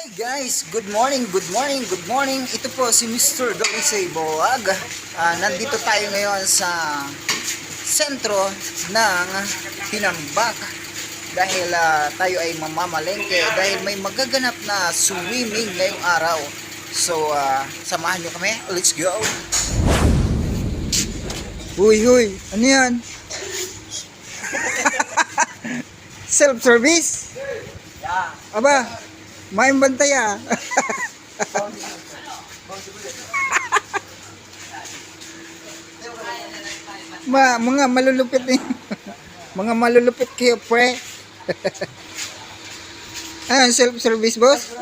Hi guys, good morning. Ito po si Mr. Dalisay Vlog. Nandito tayo ngayon sa sentro ng Tinambac dahil tayo ay mamamalengke dahil may magaganap na swimming ngayong araw. So, samahan nyo kami. Let's go! Huy, ano yan? Self-service? Aba, may bantaya. Mga malulupit ni. Mga malulupit kayo, pre. Self-service, boss?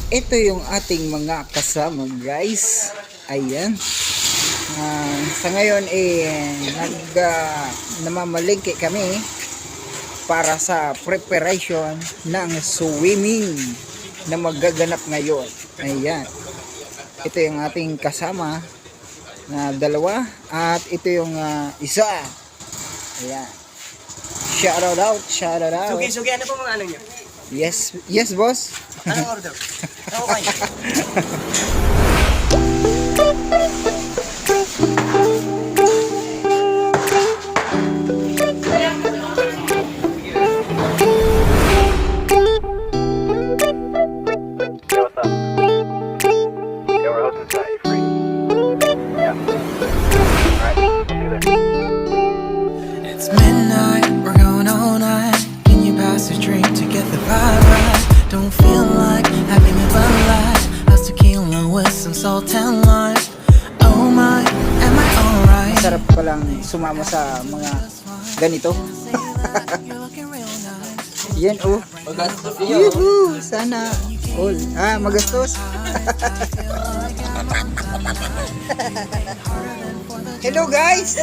Ito yung ating mga kasama, guys. Ayan. Sa ngayon namamalengke kami para sa preparation ng swimming na magaganap ngayon. Ayan. Ito yung ating kasama na dalawa at ito yung isa. Ayan. Shout out. Sugi, ano po mga ano nyo? Yes boss. Anong order? Ano kayo? Sarap palang sumama sa mga ganito. Yan Yuhu, sana all. Magastos. Hello guys.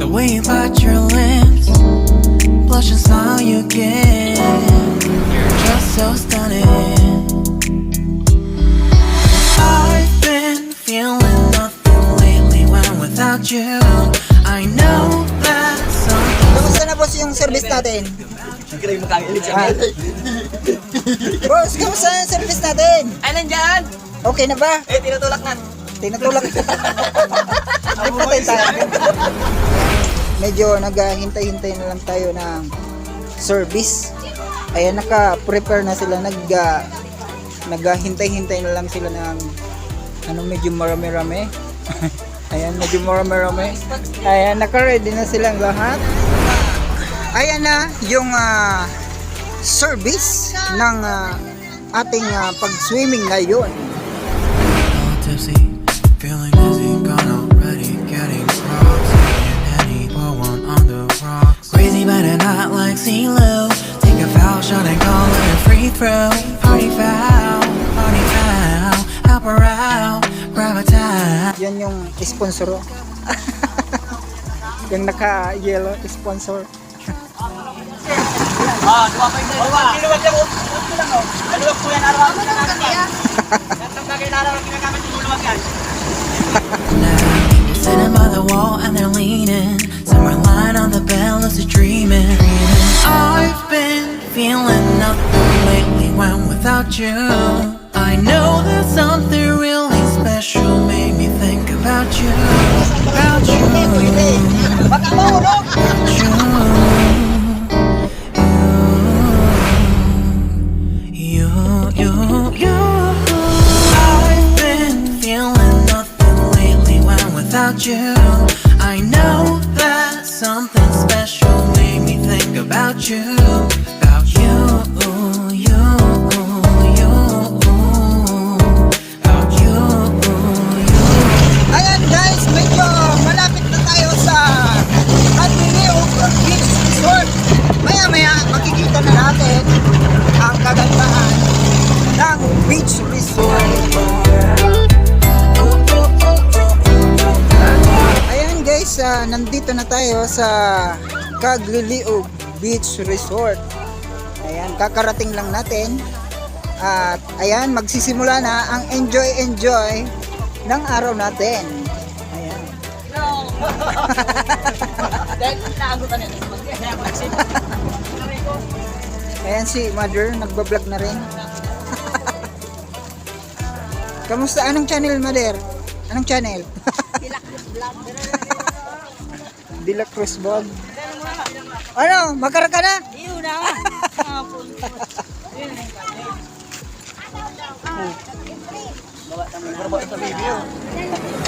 The way you bite your lips, blush and smile you give, you're just so stunning. I've been feeling nothing lately when without you. I know that something. Kamusta na boss yung service natin? Sige, magkakilig sa akin. Boss, kamusta yung service natin? Ay, nandyan! Okay na ba? Tinutulak na. Tinutulak. Ay, patay tayo. Medyo naghahintay-hintay na lang tayo ng service. Ayan, naka-prepare na sila. Naghahintay-hintay na lang sila ng medyo marami-rami. Ayan, medyo marami-rami. Ayan, naka-ready na silang lahat. Ayan na yung service ng ating pag-swimming ngayon. Tipsy, feeling dizzy, gone already, getting cross. Any pour one on the rocks. Crazy but not like CeeLo. Take a foul shot and call it a free throw. Party foul, help her out, grab a towel. Yan yung sponsor. Yung naka-yellow sponsor. Duwa pa yun. Diluwag lang. Diluwag po yan. Araw-araw na natin yan. Nagtang bagay na araw ginagamit yung diluwag yan. Now, sitting by the wall and they're leaning. Somewhere lying on the bed, lucid dreaming. I've been feeling nothing lately when without you. I know that something really special made me think about you. About you. I've been feeling nothing lately when without you. I know that something special made me think about you. About you. Ayan guys, medyo malapit na tayo sa Cagliliog Beach Resort. Maya makikita na natin ang kagandahan ng beach resort. Ayan guys, nandito na tayo sa Cagliliog Beach Resort. Ayan, kakarating lang natin. At ayan, magsisimula na ang enjoy ng araw natin. Ayan. Dahil naagutan nila. Kaya ako nagsip. Ayan si Mother, nagbablog na rin. Kamusta? Anong channel, Mother? Anong channel? Dela Cruz Vlog. Ano? Magkara ka na? Iyo na.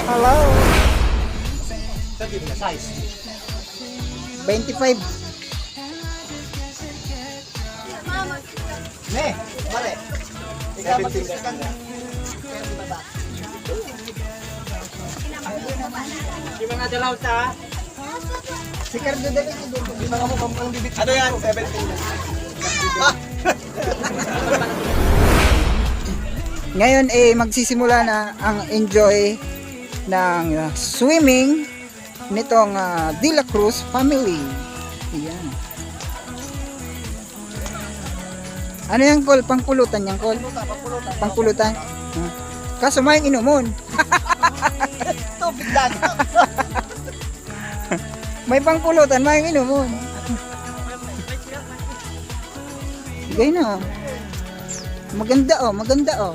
Hello. 25. Ne, mare. Ikaw magsisikang. Di mga dalaw ta. Si Cardo dali ko doon. Di mga mo pang bibit. Ano yan? 17. Ngayon magsisimula na ang enjoy ng swimming nitong Dela Cruz family. Ayan. Ano yan, Col? Pangpulutan yan, Col? Pangpulutan. Kaso may inumon. Tubig lang. May pangpulutan, may inumon. Gay na, oh. Maganda, oh. Maganda, oh.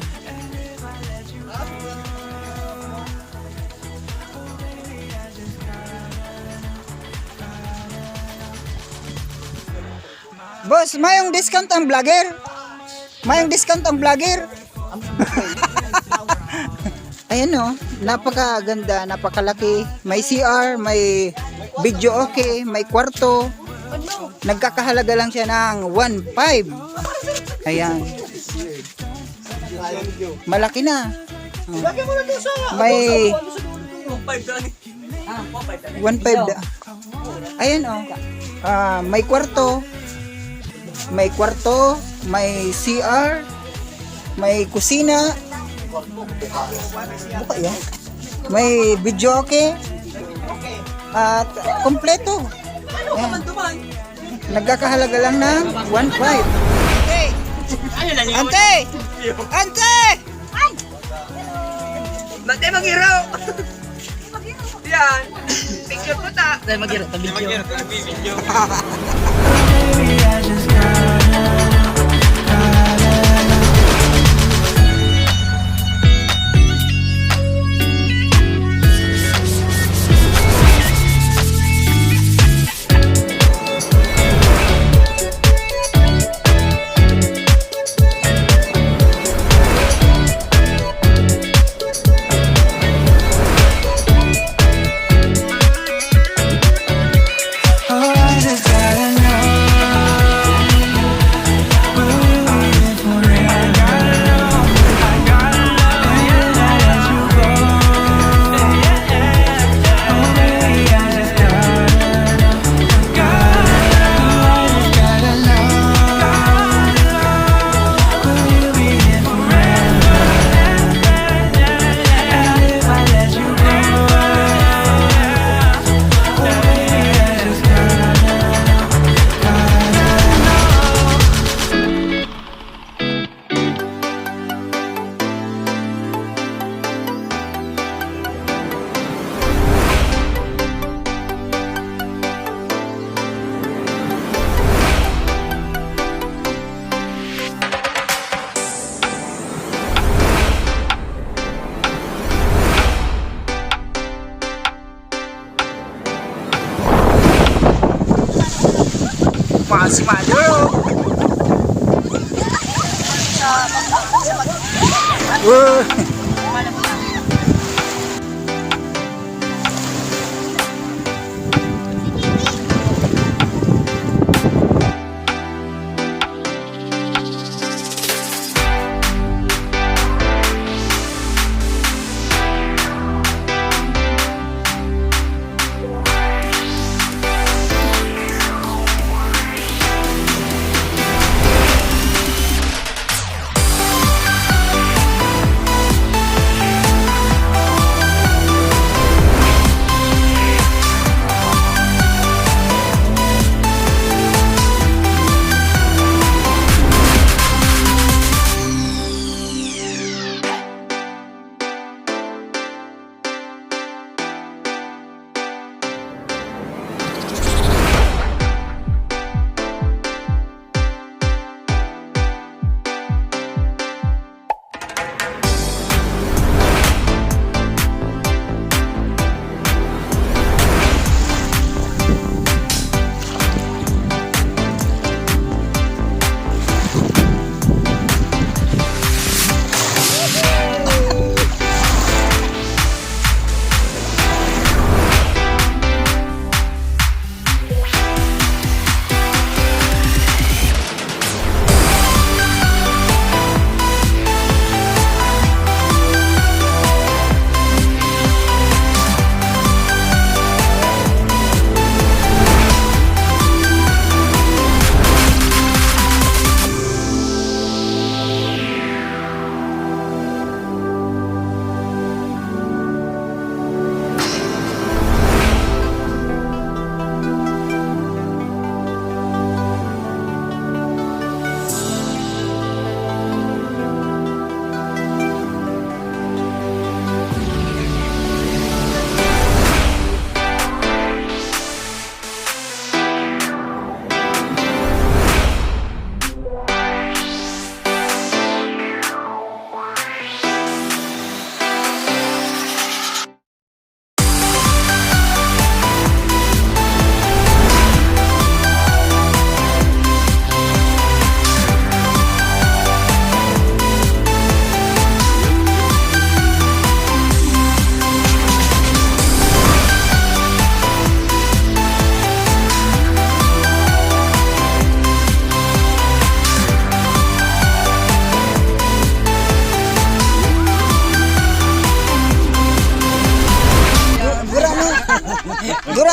Boss, mayong discount ang vlogger? Mayong discount ang vlogger? Ayan, oh. Napakaganda, napakalaki. May CR, may video okay, may kwarto. Nagkakahalaga lang siya ng 1.5. Ayan. Malaki na. Lagyan mo na doon sa. May 1.5 1.5. Ayan, oh. May kwarto. May kwarto, may CR, may kusina. Buka yan. May video okay. At kompleto. Ayan. Nagkakahalaga lang ng 1.5. Ante! Ante! Bate mag-iraw! Yan! Picture po ta! Dahil mag-iraw, video. Baby, I just gotta Si Mother, oh. Whoa.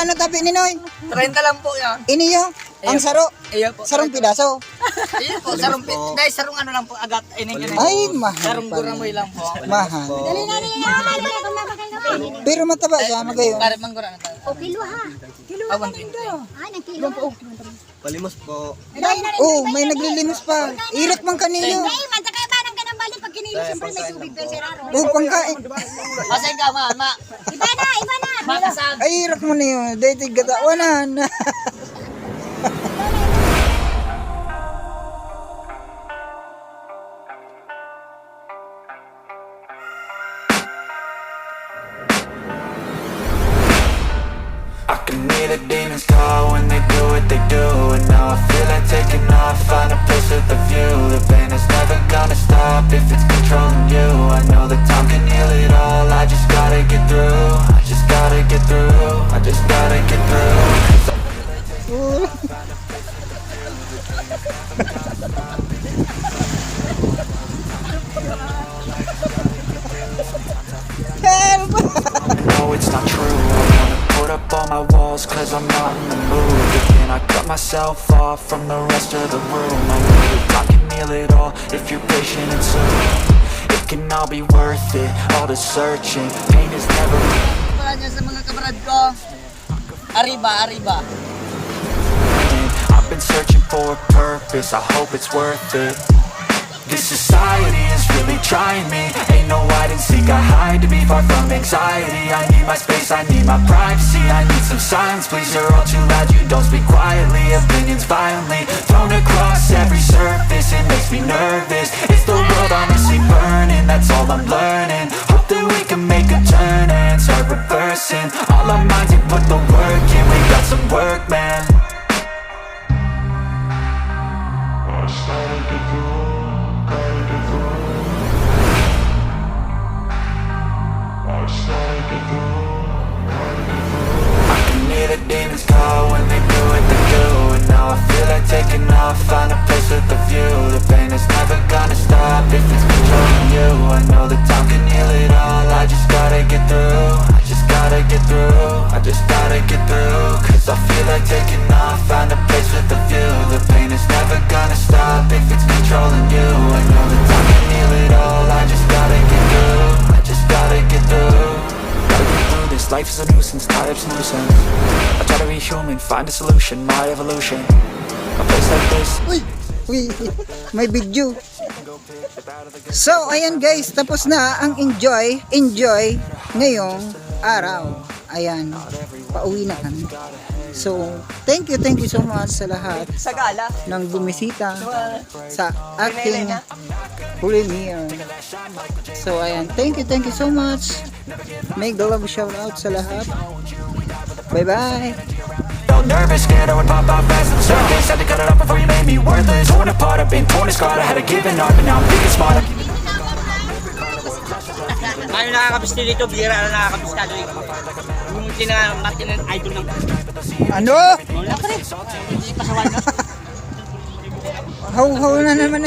Magkano tabi ni Noy? 30 lang po yan. Iniyo? Ang saro? Iyo po. Sarong pidaso? Iyo po, sarong dahil sarong ano lang po, agat. Ay, mahal Sarong pala. guramoy lang po. Mahal. Pero mataba siya, magayon. Para manggura na tayo. O, kilo ha. Kilo Ah, ha. 120. Ay, ng kilo po. Palimos po. Oh, may naglilimos pa. Irat man kanino. Ay, mantakay ba ng ganang balik pag kinilo, siyempre may tubig doon, Sir Aro. Oh, pangkain. Pasay ka, ma. Iba na, iba na. Makasag. Ay, irat mo na yun. Dahil tigatawanan. I can hear the demons call when they do what they do. And now I feel like taking off, find a place with a view. The pain is never gonna stop if it's controlling you. I know that time can heal it all, I just gotta get through. I just gotta get through, I just gotta get through. Help! No, it's not true. I wanna put up all my walls cause I'm not in the mood. But then I cut myself off from the rest of the room. I know that time can heal it all if you're patient and soon. It can all be worth it, all the searching. Pain is never Para niya sa mga kamarad ko. Arriba, arriba. ending. I've been searching for a purpose, I hope it's worth it. This society is really trying me. Ain't no hide and seek, I hide to be far from anxiety. I need my space, I need my privacy. I need some silence, please, you're all too loud. You don't speak quietly, opinions violently thrown across every surface. It makes me nervous, it's the world honestly burning. That's all I'm learning, hope that we can make a turn and start reversing all our minds and put the work in. We got some work, man. I can hear the demons call when they do what they do. And now I feel like taking off, find a place with a view. The pain is never gonna stop if it's controlling you. I know that time can heal it all, I just gotta get through. I just gotta get through, I just gotta get through. Cause I feel like taking off, find a place with a view. The pain is never gonna stop if it's controlling you. I know that time can heal it all, I just gotta get through. I just gotta get through. Gotta get through this, life is a nuisance, tired of solutions. I try to be human, find a solution, my evolution. A place like this. Uy, may video. So, ayan guys, tapos na ang enjoy ngayong araw. Ayan, pauwi na kami. So, thank you so much sa lahat Sa gala. ng bumisita sa aking premiere. So, ayan, thank you so much. Make the love shout out sa lahat. Bye-bye. Felt nervous, scared I would pop off fast on the surface. Had to cut it off before you made me worthless. Torn apart, I've been torn and scarred. I had to give it up, but now I'm thinking smart. Ano nakakabista dito? Bira na nakakabista dito. Yung tinamati ng idol ng... Ano? Wala pa rin. Hindi pa sa wala. Haw-haw na naman.